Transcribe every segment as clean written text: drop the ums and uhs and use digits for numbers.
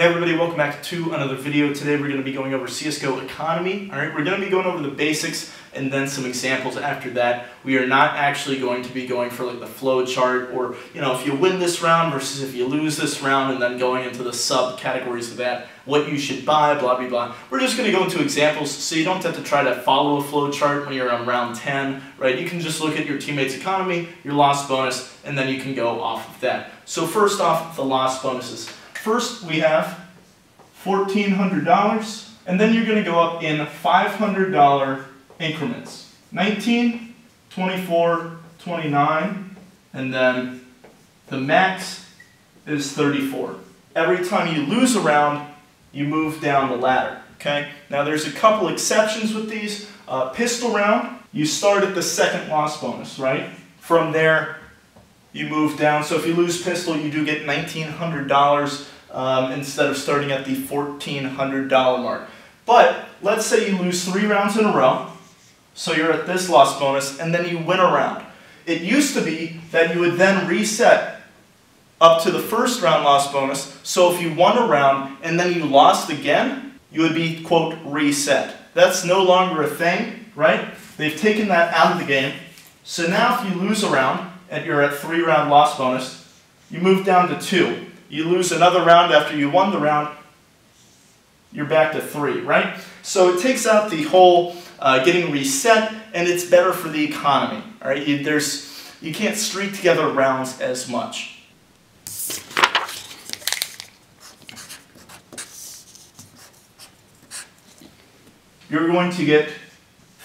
Hey everybody, welcome back to another video. Today we're going to be going over CSGO economy. Alright, we're going to be going over the basics and then some examples after that. We are not actually going to be going for like the flow chart or, if you win this round versus if you lose this round and then going into the subcategories of that, what you should buy, blah, blah, blah. We're just going to go into examples so you don't have to try to follow a flow chart when you're on round 10, right? You can just look at your teammate's economy, your loss bonus, and then you can go off of that. So first off, the loss bonuses. First, we have $1,400, and then you're going to go up in $500 increments. 19, 24, 29, and then the max is 34. Every time you lose a round, you move down the ladder, okay? Now there's a couple exceptions with these. Pistol round, you start at the second loss bonus, right? From there, you move down. So if you lose pistol, you do get $1,900 instead of starting at the $1,400 mark. But let's say you lose 3 rounds in a row, so you're at this loss bonus, and then you win a round. It used to be that you would then reset up to the first round loss bonus, so if you won a round and then you lost again, you would be, quote, reset. That's no longer a thing, right? They've taken that out of the game. So now if you lose a round, and you're at 3-round loss bonus, you move down to 2. You lose another round after you won the round, you're back to 3, right? So it takes out the whole getting reset, and it's better for the economy, all right? You can't streak together rounds as much. You're going to get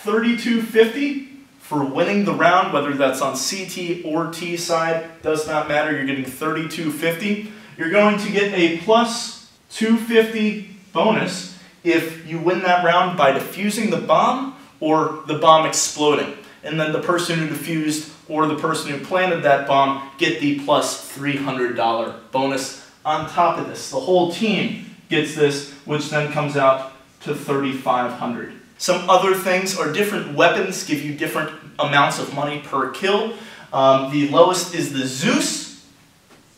$32.50 for winning the round, whether that's on CT or T side, does not matter. You're getting $32.50. You're going to get a plus $250 bonus if you win that round by defusing the bomb or the bomb exploding. And then the person who defused or the person who planted that bomb get the plus $300 bonus on top of this. The whole team gets this, which then comes out to $3,500. Some other things are different weapons give you different amounts of money per kill. The lowest is the Zeus,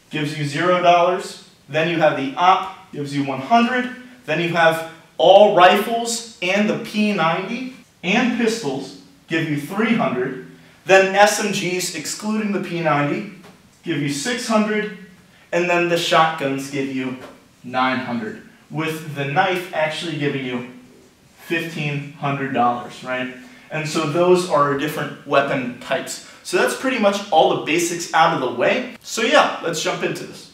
gives you $0. Then you have the Op, gives you 100. Then you have all rifles and the P90 and pistols give you 300. Then SMGs, excluding the P90, give you 600. And then the shotguns give you 900. With the knife actually giving you $1,500, right? And so those are different weapon types. So that's pretty much all the basics out of the way. So yeah, let's jump into this.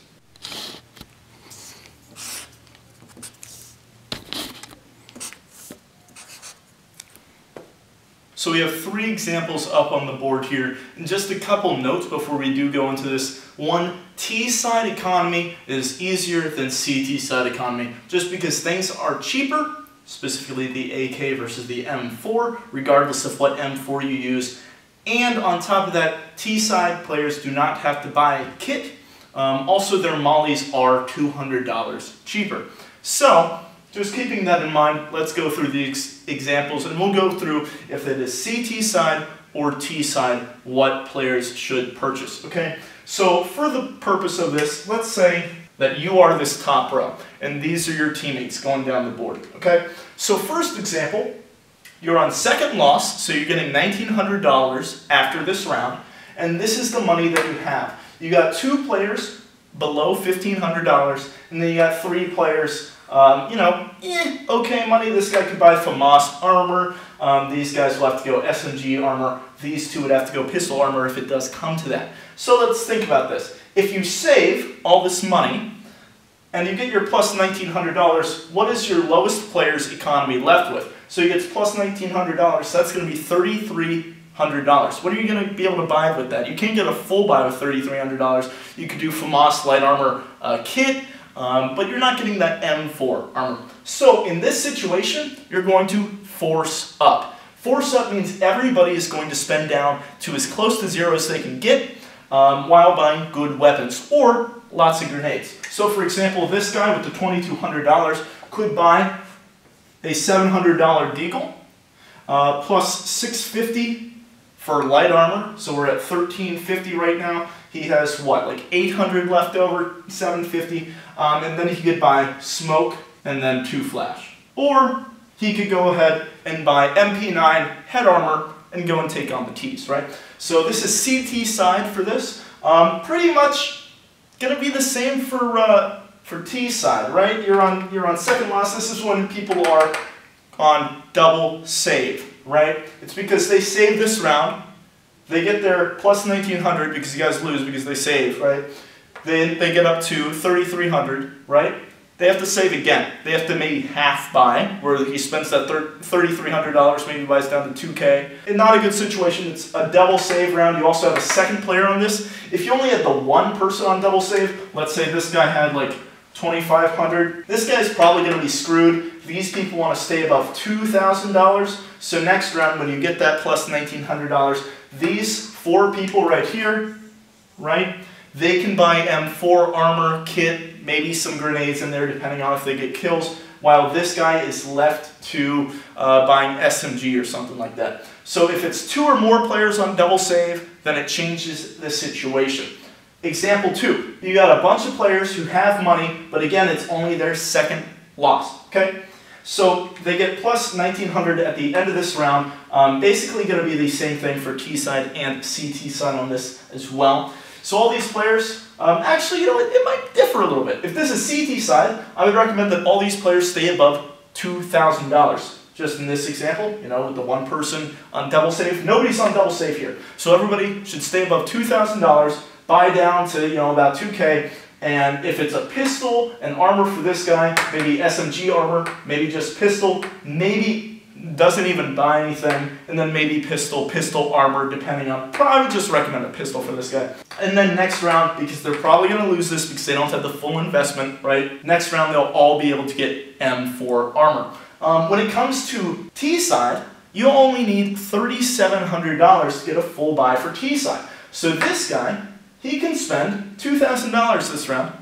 So we have 3 examples up on the board here, and just a couple notes before we do go into this. One, T-side economy is easier than CT side economy, just because things are cheaper, specifically the AK versus the M4, regardless of what M4 you use. And on top of that, T-side players do not have to buy a kit. Also, their mollies are $200 cheaper. So, just keeping that in mind, let's go through the examples, and we'll go through if it is CT side or T side, what players should purchase, okay? So, for the purpose of this, let's say that you are this top row, and these are your teammates going down the board, okay? So first example, you're on second loss, so you're getting $1,900 after this round, and this is the money that you have. You got 2 players below $1,500, and then you got 3 players, okay money. This guy could buy FAMAS armor, these guys will have to go SMG armor, these 2 would have to go pistol armor if it does come to that. So let's think about this. If you save all this money and you get your plus $1,900, what is your lowest player's economy left with? So you get plus $1,900, so that's going to be $3,300. What are you going to be able to buy with that? You can't get a full buy with $3,300. You could do FAMAS light armor kit, but you're not getting that M4 armor. So in this situation, you're going to force up. Force up means everybody is going to spend down to as close to 0 as they can get, while buying good weapons or lots of grenades. So for example, this guy with the $2,200 could buy a $700 deagle, plus $650 for light armor, so we're at $1,350 right now. he has what, like 800 left over, 750, and then he could buy smoke and then 2 flash. Or he could go ahead and buy MP9 head armor and go and take on the T's, right? So this is CT side for this. Pretty much gonna be the same for T side, right? You're on second loss. This is when people are on double save, right? It's because they save this round. They get their plus 1900 because you guys lose because they save, right? Then they get up to 3300, right? They have to save again. They have to maybe half buy, where he spends that $3,300, maybe buys down to 2K. And not a good situation. It's a double save round. You also have a second player on this. If you only had the one person on double save, let's say this guy had like 2,500, this guy's probably going to be screwed. These people want to stay above $2,000. So next round, when you get that plus $1,900, these 4 people right here, right, they can buy M4 armor kit, maybe some grenades in there depending on if they get kills, while this guy is left to buying SMG or something like that. So if it's 2 or more players on double save, then it changes the situation. Example 2, you got a bunch of players who have money, but again, it's only their second loss, okay? So they get plus 1900 at the end of this round. Basically going to be the same thing for T side and CT side on this as well. So all these players, actually, you know, it might differ a little bit. If this is CT side, I would recommend that all these players stay above $2,000. Just in this example, you know, with the one person on double save. Nobody's on double save here. So everybody should stay above $2,000, buy down to, you know, about 2K. And if it's a pistol and armor for this guy, maybe SMG armor, maybe just pistol, maybe doesn't even buy anything, and then maybe pistol armor, depending on, probably just recommend a pistol for this guy. And then next round, because they're probably going to lose this because they don't have the full investment, right? Next round, they'll all be able to get M4 armor. When it comes to T side, you only need $3,700 to get a full buy for T side. So this guy, he can spend $2,000 this round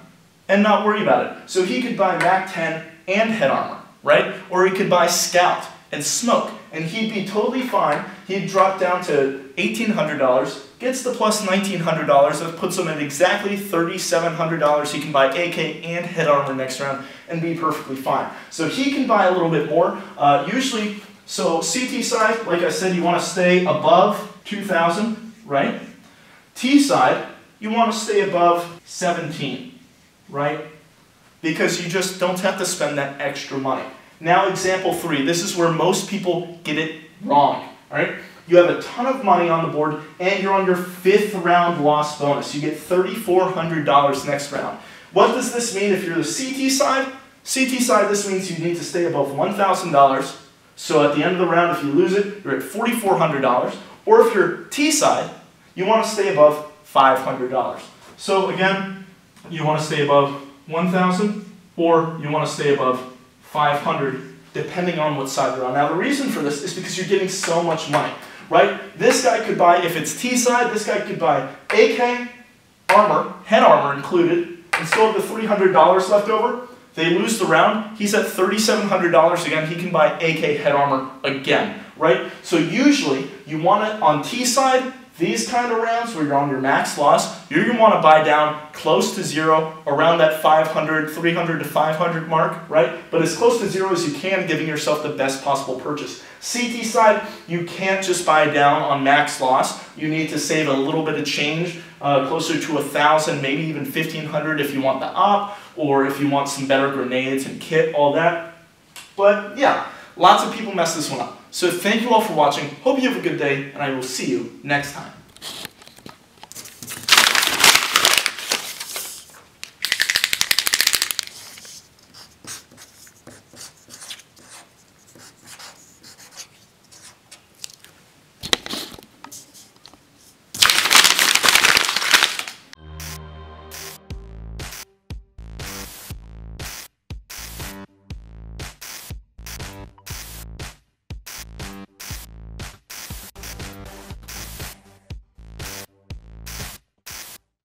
and not worry about it. So he could buy MAC-10 and head armor, right? Or he could buy Scout and smoke, and he'd be totally fine. He'd drop down to $1,800, gets the plus $1,900, that puts him at exactly $3,700. He can buy AK and head armor next round and be perfectly fine. So he can buy a little bit more. Usually, so CT side, like I said, you want to stay above 2,000, right? T side, you want to stay above 17, right? Because you just don't have to spend that extra money. Now example 3, this is where most people get it wrong, right? You have a ton of money on the board and you're on your 5th round loss bonus. You get $3,400 next round. What does this mean if you're the CT side? CT side, this means you need to stay above $1,000. So at the end of the round, if you lose it, you're at $4,400. Or if you're T side, you want to stay above $500. So again, you want to stay above 1,000 or you want to stay above 500, depending on what side you're on. Now the reason for this is because you're getting so much money, right? This guy could buy, if it's T side, this guy could buy AK, armor, head armor included, and still have the $300 left over. They lose the round, he's at $3,700 again, he can buy AK head armor again, right? So usually, you want it on T side, these kind of rounds where you're on your max loss, you're going to want to buy down close to 0, around that 500, 300 to 500 mark, right? But as close to 0 as you can, giving yourself the best possible purchase. CT side, you can't just buy down on max loss. You need to save a little bit of change, closer to 1,000, maybe even 1,500 if you want the op, or if you want some better grenades and kit, all that. But yeah, lots of people mess this one up. So thank you all for watching. Hope you have a good day, and I will see you next time.